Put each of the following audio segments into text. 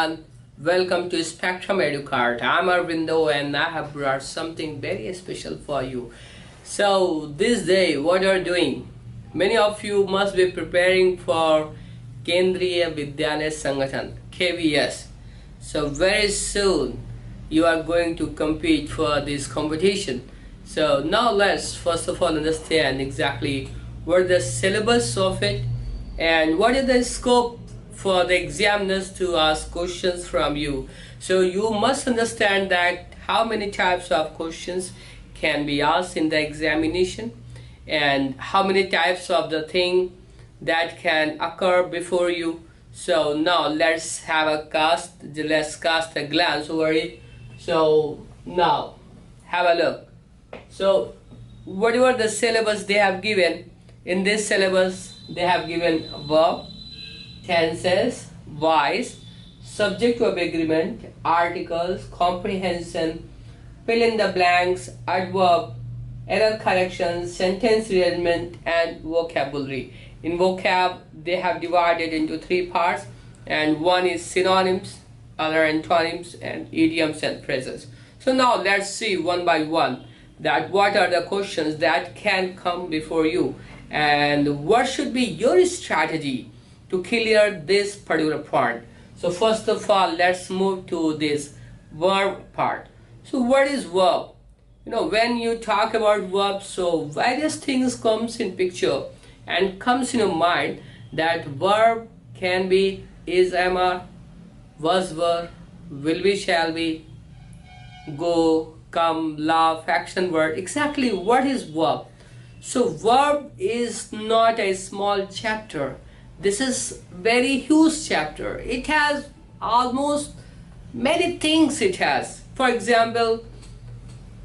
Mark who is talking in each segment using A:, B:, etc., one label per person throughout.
A: everyone, welcome to Spectrum EduCart. I'm Arvindo and I have brought something very special for you. So this day what you're doing, many of you must be preparing for Kendriya Vidyalaya Sangathan KVS. So very soon you are going to compete for this competition. So now let's first of all understand exactly what the syllabus of it and what is the scope for the examiners to ask questions from you. So you must understand that how many types of questions can be asked in the examination and how many types of the thing that can occur before you. So now let's cast a glance over it. So now have a look. So whatever the syllabus they have given, in this syllabus they have given verb, tenses, voice, subject verb agreement, articles, comprehension, fill in the blanks, adverb, error corrections, sentence rearrangement, and vocabulary. In vocab they have divided into three parts, and one is synonyms, other antonyms, and idioms and phrases. So now let's see one by one that what are the questions that can come before you and what should be your strategy to clear this particular part. So first of all, let's move to this verb part. So what is verb? When you talk about verbs, so various things comes in picture and comes in your mind. That verb can be is, am, are, was, were, will be, shall be, go, come, laugh, action word. Exactly what is verb? So verb is not a small chapter. This is very huge chapter. It has almost many things it has. For example,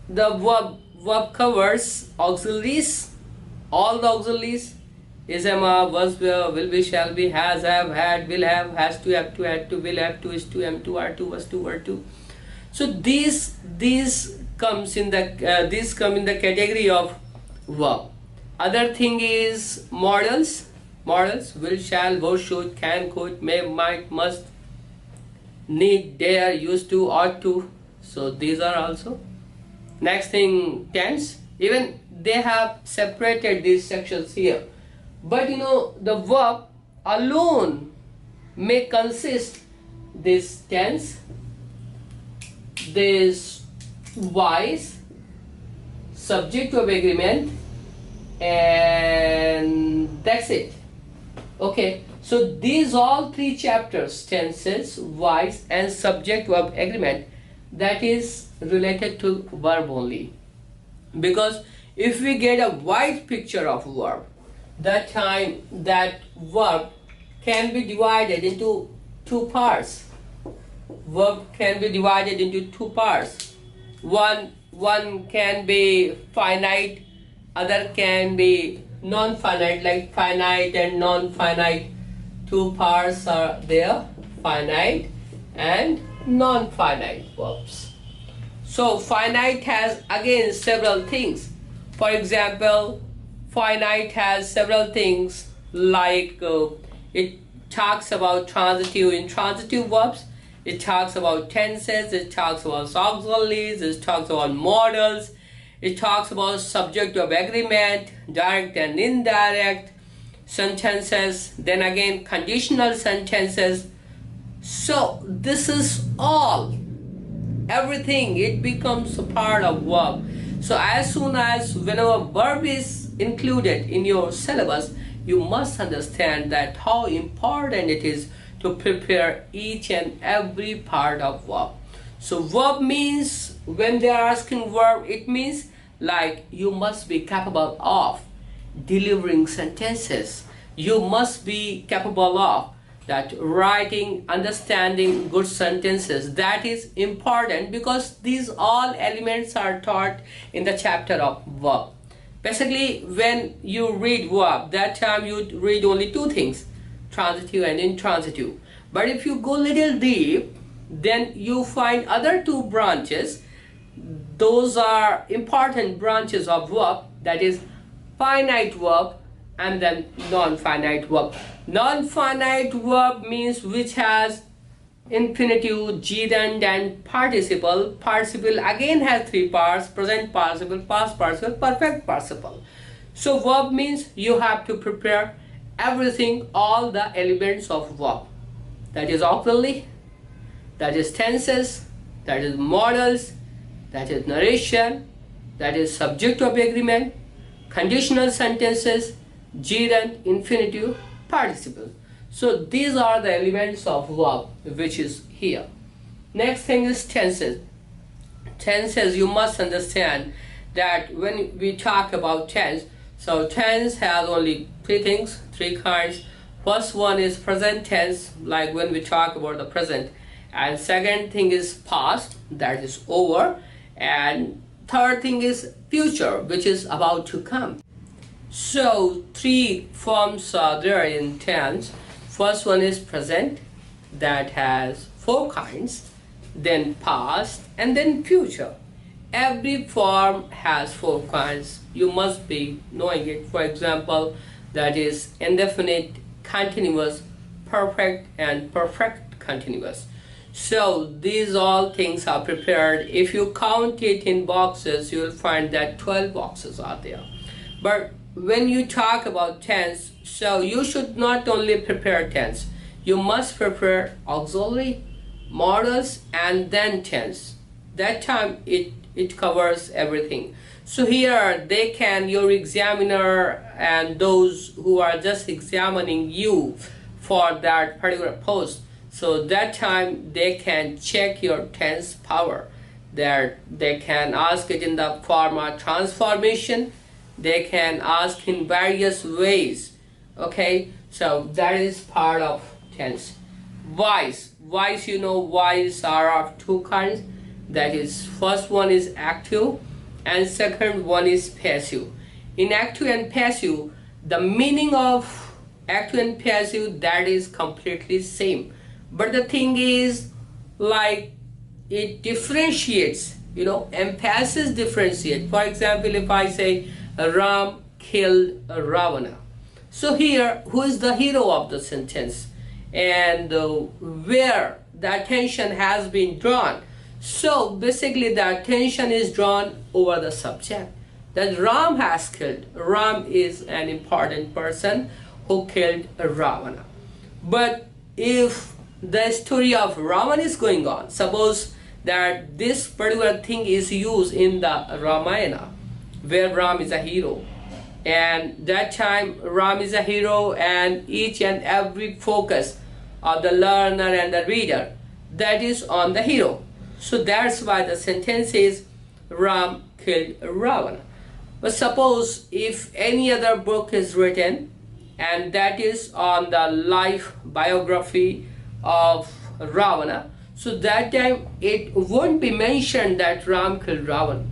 A: the verb covers auxiliaries, all the auxiliaries, is, am, are, was, were, will be, shall be, has, have, had, will have, has to, have to, will have to, is to, am to, are to, was to, were to. So these comes in the these come in the category of verb. Other thing is modals. Modals: will, shall, would, should, can, could, may, might, must, need, dare, used to, ought to. So these are also. Next thing, tense. Even they have separated these sections here. But the verb alone may consist this tense, this voice, subject of agreement, and that's it. Okay, so these all three chapters, tenses, voice, and subject verb agreement, that is related to verb only. Because if we get a wide picture of verb, that time that verb can be divided into two parts. Verb can be divided into two parts. One can be finite, other can be non-finite, like finite and non-finite. Two parts are there, finite and non-finite verbs. So finite has again several things. For example, finite has several things like it talks about transitive. In transitive verbs, it talks about tenses, it talks about auxiliaries, it talks about modals, it talks about subject of agreement, direct and indirect sentences, then again conditional sentences. So this is all, everything, it becomes a part of verb. So as soon as whenever verb is included in your syllabus, you must understand that how important it is to prepare each and every part of verb. So verb means, when they are asking verb, it means like you must be capable of delivering sentences. You must be capable of that writing, understanding good sentences. That is important because these all elements are taught in the chapter of verb. Basically, when you read verb, that time you read only two things, transitive and intransitive. But if you go little deep, then you find other two branches. Those are important branches of verb, that is finite verb and then non-finite verb. Non-finite verb means which has infinitive, gerund, and participle. Participle again has three parts: present participle, past participle, perfect participle. So verb means you have to prepare everything, all the elements of verb. That is auxiliary, that is tenses, that is modals, that is narration, that is subject of agreement, conditional sentences, gerund, infinitive, participle. So these are the elements of verb which is here. Next thing is tenses. Tenses, you must understand that when we talk about tense, so tense has only three kinds. First one is present tense, like when we talk about the present, and second thing is past, that is over, and third thing is future, which is about to come. So three forms are there in tense. First one is present, that has four kinds, then past, and then future. Every form has four kinds. You must be knowing it. For example, that is indefinite, continuous, perfect, and perfect continuous. So these all things are prepared. If you count it in boxes, you will find that 12 boxes are there. But when you talk about tense, so you should not only prepare tense, you must prepare auxiliary, modals, and then tense. That time it covers everything. So here your examiner and those who are just examining you for that particular post, so that time they can check your tense power. That they can ask it in the form of transformation. They can ask in various ways. Okay, so that is part of tense. Voice, you know, voice are of two kinds. That is, first one is active and second one is passive. In active and passive, the meaning of active and passive, that is completely same. But the thing is, like, it differentiates, you know, emphasis differentiate. For example, if I say Ram killed Ravana. So here, who is the hero of the sentence? And where the attention has been drawn. So basically the attention is drawn over the subject. That Ram has killed. Ram is an important person who killed Ravana. But if the story of Ravana is going on, suppose that this particular thing is used in the Ramayana, where Ram is a hero, and that time Ram is a hero, and each and every focus of the learner and the reader, that is on the hero. So that's why the sentence is Ram killed Ravana. But suppose if any other book is written and that is on the life biography of Ravana, so that time it won't be mentioned that Ram killed Ravana,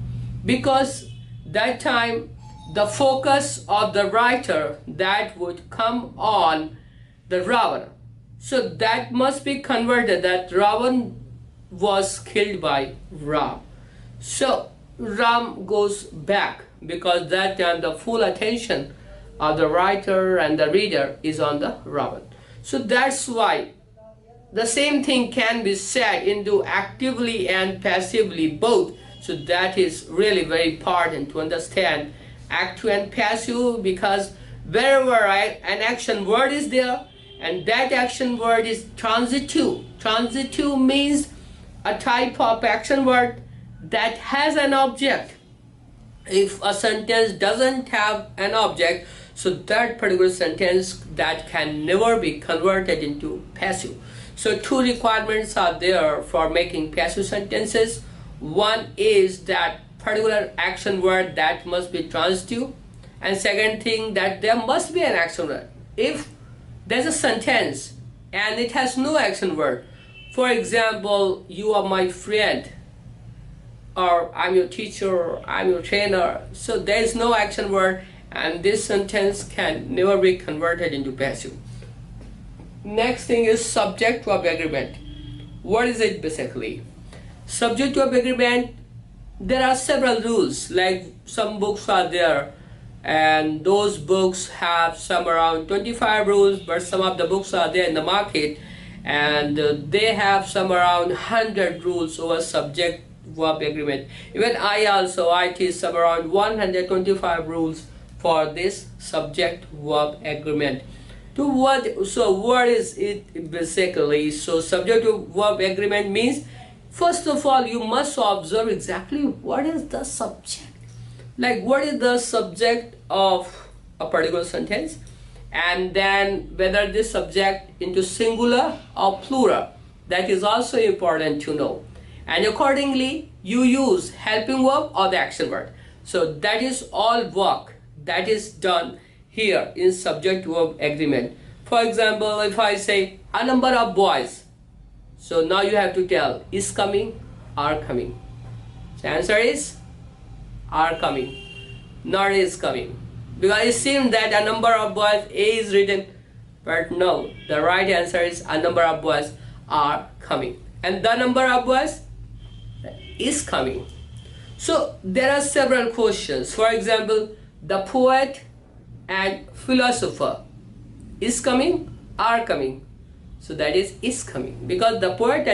A: because that time the focus of the writer that would come on the Ravana. So that must be converted that Ravana was killed by Ram. So Ram goes back, because that time the full attention of the writer and the reader is on the Ravana. So that's why the same thing can be said into actively and passively both. So that is really very important to understand active and passive, because wherever an action word is there and that action word is transitive. Transitive means a type of action word that has an object. If a sentence doesn't have an object, so that particular sentence that can never be converted into passive. So two requirements are there for making passive sentences. One is that particular action word that must be transitive, and second thing that there must be an action word. If there's a sentence and it has no action word, for example, you are my friend, or I'm your teacher, or I'm your trainer, so there is no action word and this sentence can never be converted into passive. Next thing is subject verb agreement. What is it basically? Subject verb agreement, there are several rules. Like some books are there and those books have some around 25 rules, but some of the books are there in the market and they have some around 100 rules over subject verb agreement. Even I teach some around 125 rules for this subject verb agreement. What is it basically? So subject verb agreement means, first of all, you must observe exactly what is the subject, like what is the subject of a particular sentence, and then whether this subject into singular or plural. That is also important to know, and accordingly you use helping verb or the action word. So that is all work that is done here in subject verb agreement. For example, if I say a number of boys, so now you have to tell is coming, are coming. The answer is are coming, not is coming, because it seems that a number of boys A is written, but no, the right answer is a number of boys are coming, and the number of boys is coming. So there are several questions. For example, the poet and philosopher is coming, are coming. So that is coming, because the poet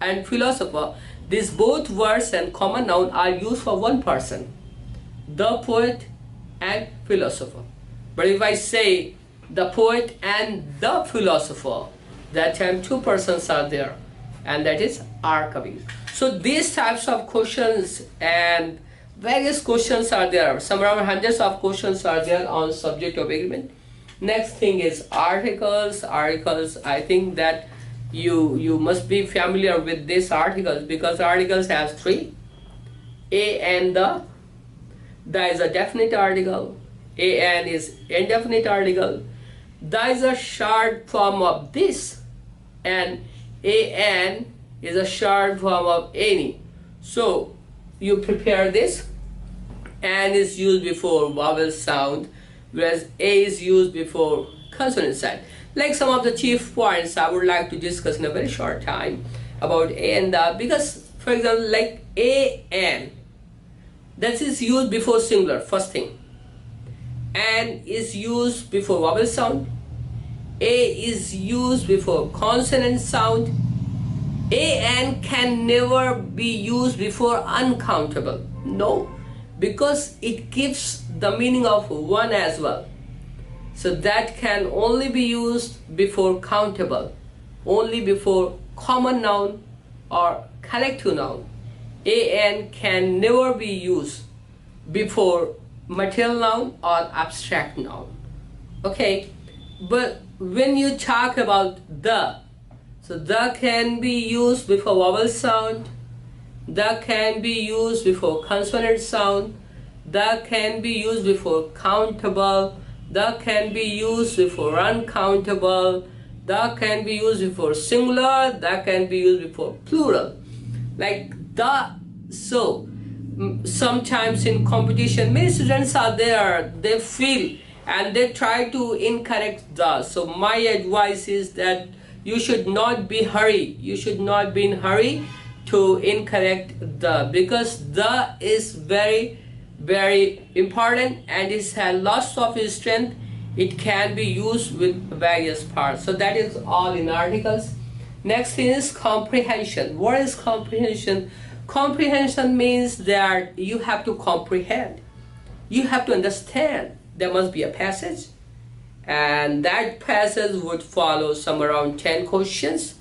A: and philosopher, these both words and common noun are used for one person, the poet and philosopher. But if I say the poet and the philosopher, that time two persons are there, and that is are coming. So these types of questions and various questions are there. Some around hundreds of questions are there on subject of agreement. Next thing is articles. Articles, I think that you must be familiar with these articles, because articles has three: a and the. The is a definite article, a and is indefinite article. The is a short form of this, and a and is a short form of any. So you prepare this. And is used before vowel sound, whereas a is used before consonant sound. Like some of the chief points I would like to discuss in a very short time about a and the, because for example, like a and, that is used before singular, first thing, and is used before vowel sound, a is used before consonant sound, a and can never be used before uncountable. No, because it gives the meaning of one as well. So that can only be used before countable, only before common noun or collective noun. A and can never be used before material noun or abstract noun. Okay, but when you talk about the, so the can be used before vowel sound, the can be used before consonant sound, the can be used before countable, the can be used before uncountable, the can be used before singular, the can be used before plural. Like the, so sometimes in competition many students are there, they feel and they try to incorrect the. So my advice is that you should not be hurry, you should not be in hurry to incorrect the, because the is very important and it has lots of its strength. It can be used with various parts. So that is all in articles. Next thing is comprehension. What is comprehension? Comprehension means that you have to comprehend, you have to understand. There must be a passage, and that passage would follow some around 10 questions.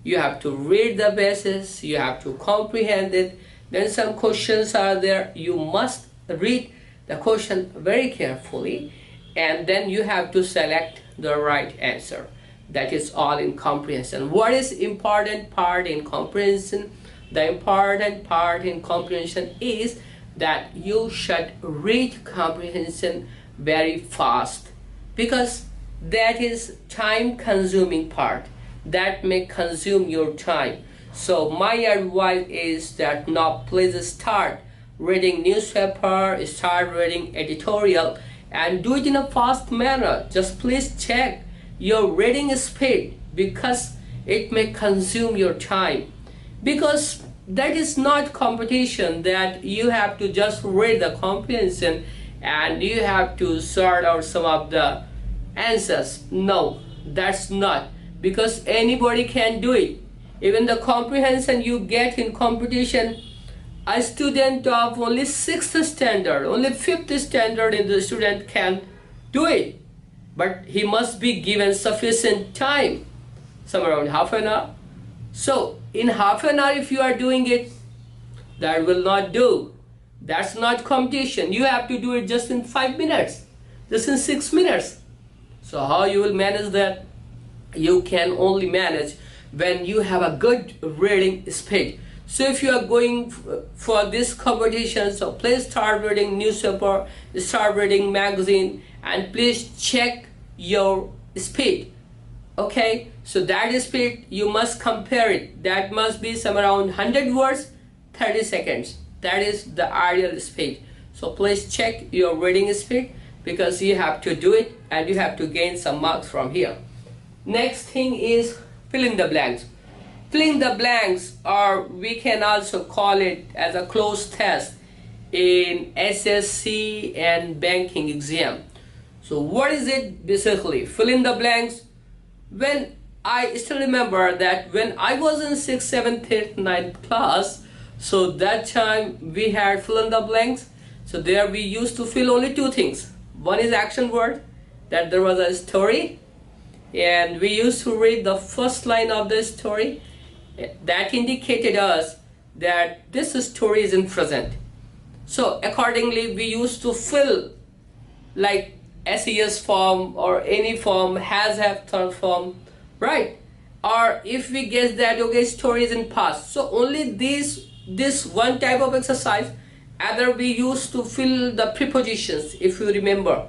A: You have to read the passage, you have to comprehend it. Then some questions are there, you must read the question very carefully, and then you have to select the right answer. That is all in comprehension. What is important part in comprehension? The important part in comprehension is that you should read comprehension very fast, because that is time consuming part, that may consume your time. So my advice is that now please start reading newspaper, start reading editorial, and do it in a fast manner. Just please check your reading speed, because it may consume your time, because that is not competition that you have to just read the comprehension and you have to sort out some of the answers. No, that's not, because anybody can do it. Even the comprehension you get in competition, a student of only 6th standard, only 5th standard in the student can do it. But he must be given sufficient time, somewhere around half an hour. So in half an hour if you are doing it, that will not do. That's not competition. You have to do it just in 5 minutes, just in 6 minutes. So how you will manage that? You can only manage when you have a good reading speed. So if you are going for this competition, so please start reading newspaper, start reading magazine, and please check your speed. Okay, so that speed you must compare it. That must be somewhere around 100 words 30 seconds. That is the ideal speed. So please check your reading speed, because you have to do it and you have to gain some marks from here. Next thing is fill in the blanks. Fill in the blanks, or we can also call it as a closed test in SSC and banking exam. So what is it basically? Fill in the blanks. When I still remember that when I was in 6th, 7th, 8th, 9th class, so that time we had fill in the blanks. So there we used to fill only 2 things. One is action word, that there was a story, and we used to read the first line of the story. That indicated us that this story is in present. So accordingly we used to fill like SES form or any form, has have third form, right? Or if we guess that okay, story is in past, so only this one type of exercise. Other we used to fill the prepositions. If you remember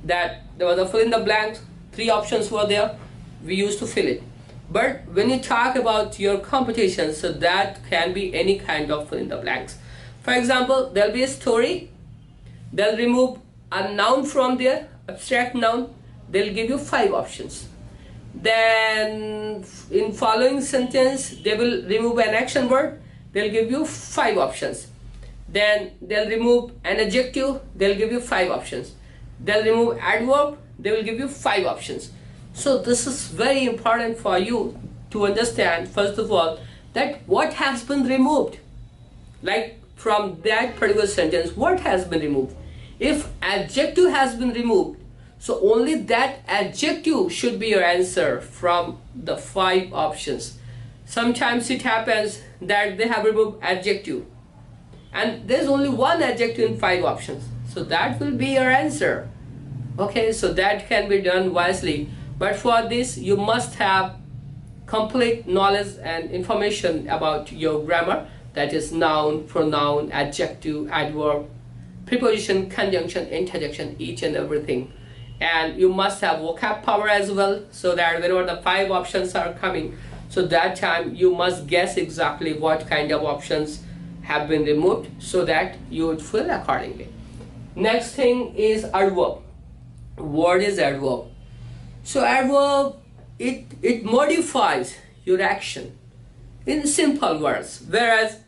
A: that there was a fill in the blanks, 3 options were there, we used to fill it. But when you talk about your competition, so that can be any kind of fill in the blanks. For example, there will be a story, they'll remove a noun from there, abstract noun, they'll give you 5 options. Then in following sentence they will remove an action word, they'll give you 5 options. Then they'll remove an adjective, they'll give you 5 options. They'll remove adverb, they will give you 5 options. So this is very important for you to understand, first of all, that what has been removed. Like from that particular sentence, what has been removed? If adjective has been removed, so only that adjective should be your answer from the 5 options. Sometimes it happens that they have removed adjective, and there's only one adjective in 5 options, so that will be your answer. Okay, so that can be done wisely, but for this you must have complete knowledge and information about your grammar, that is noun, pronoun, adjective, adverb, preposition, conjunction, interjection, each and everything. And you must have vocab power as well, so that whenever the 5 options are coming, so that time you must guess exactly what kind of options have been removed, so that you would fill accordingly. Next thing is adverb. What is adverb? So adverb, it modifies your action in simple words, whereas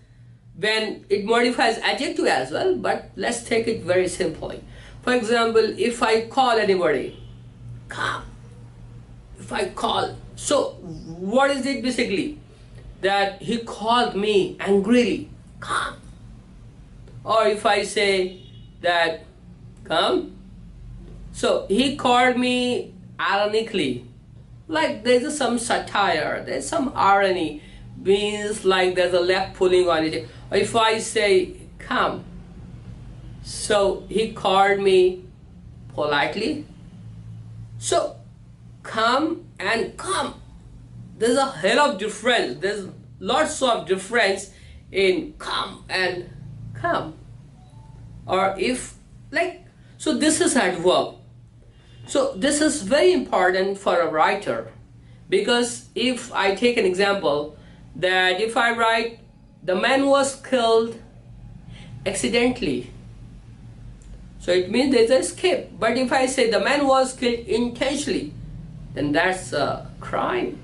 A: when it modifies adjective as well, but let's take it very simply. For example, if I call anybody, come. If I call, so what is it basically? That he called me angrily, come. Or if I say that, come. So he called me ironically, like there's some satire, there's some irony, means like there's a leg pulling on it. Or if I say, come. So he called me politely. So come and come, there's a hell of difference. There's lots of difference in come and come. Or if like, so this is adverb. So this is very important for a writer, because if I take an example, that if I write the man was killed accidentally, so it means there's an escape. But if I say the man was killed intentionally, then that's a crime.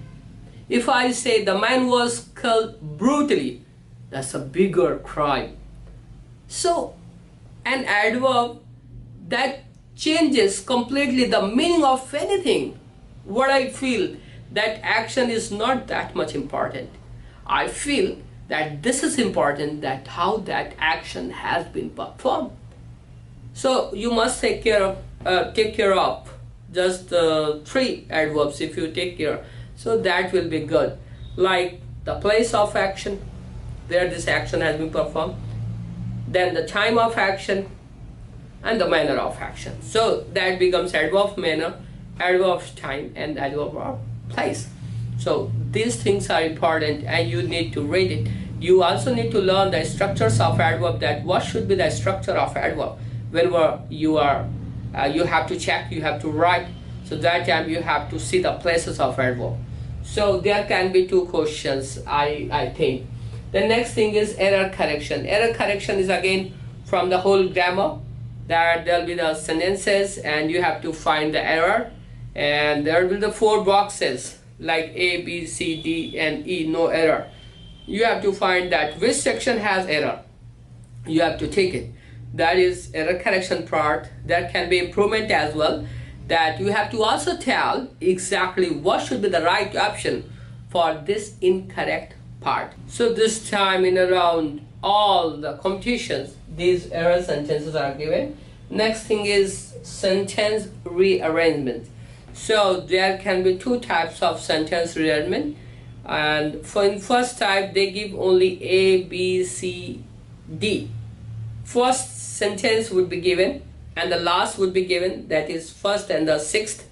A: If I say the man was killed brutally, that's a bigger crime. So an adverb that changes completely the meaning of anything. What I feel that action is not that much important. I feel that this is important, that how that action has been performed. So you must take care of just 3 adverbs if you take care. So that will be good. Like the place of action, where this action has been performed, then the time of action, and the manner of action. So that becomes adverb of manner, adverb of time, and adverb of place. So these things are important and you need to read it. You also need to learn the structures of adverb, that what should be the structure of adverb. Whenever you have to check, you have to write, so that time you have to see the places of adverb. So there can be 2 questions, I think. The next thing is error correction. Error correction is again from the whole grammar, that there will be the sentences and you have to find the error, and there will be the 4 boxes like A, B, C, D and E, no error. You have to find that which section has error. You have to take it. That is error correction part. There can be improvement as well, that you have to also tell exactly what should be the right option for this incorrect part. So this time in around all the competitions, these error sentences are given. Next thing is sentence rearrangement. So there can be 2 types of sentence rearrangement, and for in first type they give only A, B, C, D. First sentence would be given and the last would be given, that is first and the 6th,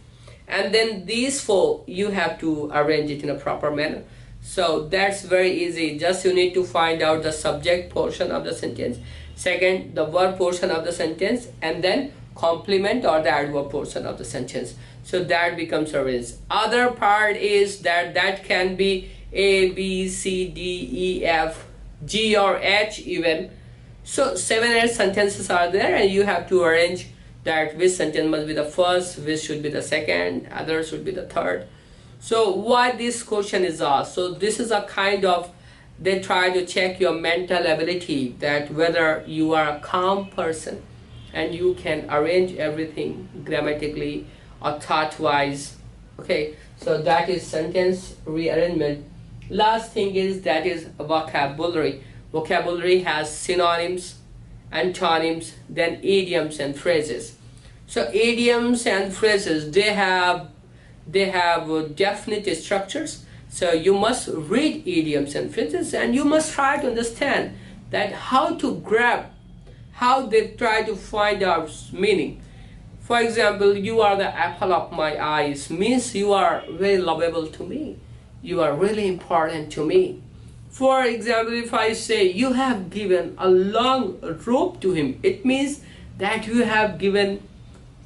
A: and then these 4 you have to arrange it in a proper manner. So that's very easy. Just you need to find out the subject portion of the sentence, second the verb portion of the sentence, and then complement or the adverb portion of the sentence. So that becomes arranged. Other part is that can be A, B, C, D, E, F, G or H even. So 7 or 8 sentences are there and you have to arrange that which sentence must be the first, which should be the second, other should be the third. So why this question is asked? So this is a kind of, they try to check your mental ability, that whether you are a calm person and you can arrange everything grammatically or thought-wise. Okay, so that is sentence rearrangement. Last thing is that is vocabulary. Vocabulary has synonyms, antonyms, then idioms and phrases. So idioms and phrases, they have definite structures. So you must read idioms and phrases and you must try to understand that how to grab, how they try to find out meaning. For example, you are the apple of my eyes means you are very lovable to me. You are really important to me. For example, if I say you have given a long rope to him, it means that you have given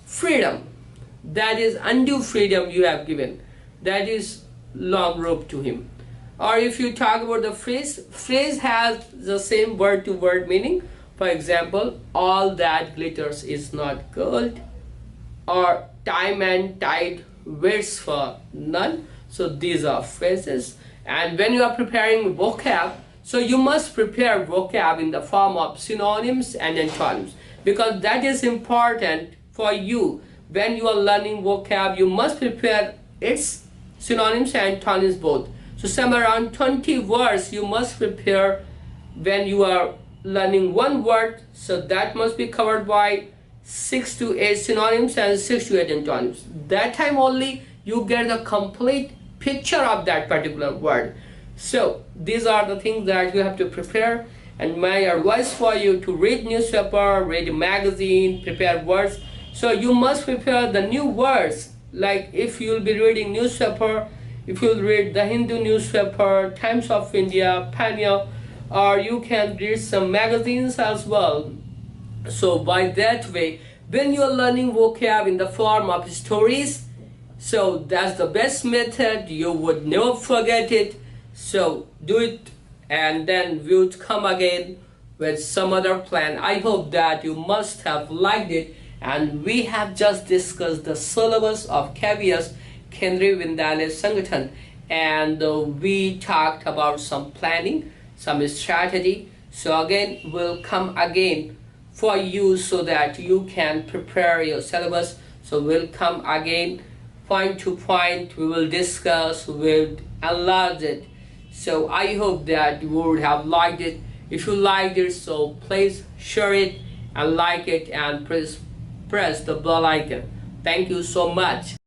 A: freedom. That is undue freedom you have given. That is long rope to him. Or if you talk about the phrase has the same word to word meaning. For example, all that glitters is not gold, or time and tide waits for none. So these are phrases. And when you are preparing vocab, so you must prepare vocab in the form of synonyms and antonyms, because that is important for you. When you are learning vocab, you must prepare its synonyms and antonyms both. So somewhere around 20 words you must prepare when you are learning one word. So that must be covered by 6 to 8 synonyms and 6 to 8 antonyms. That time only you get the complete picture of that particular word. So these are the things that you have to prepare, and my advice for you to read newspaper, read magazine, prepare words. So you must prepare the new words. Like if you will be reading newspaper, if you will read the Hindu newspaper, Times of India, Panya, or you can read some magazines as well. So by that way, when you are learning vocab in the form of stories, so that's the best method. You would never forget it. So do it, and then we would come again with some other plan. I hope that you must have liked it, and we have just discussed the syllabus of KVS Kendriya Vidyalaya Sangathan, and we talked about some planning, some strategy. So again, we'll come again for you so that you can prepare your syllabus. So we'll come again point to point we will discuss, we will enlarge it. So I hope that you would have liked it. If you liked it, so please share it and like it and press the bell icon. Thank you so much.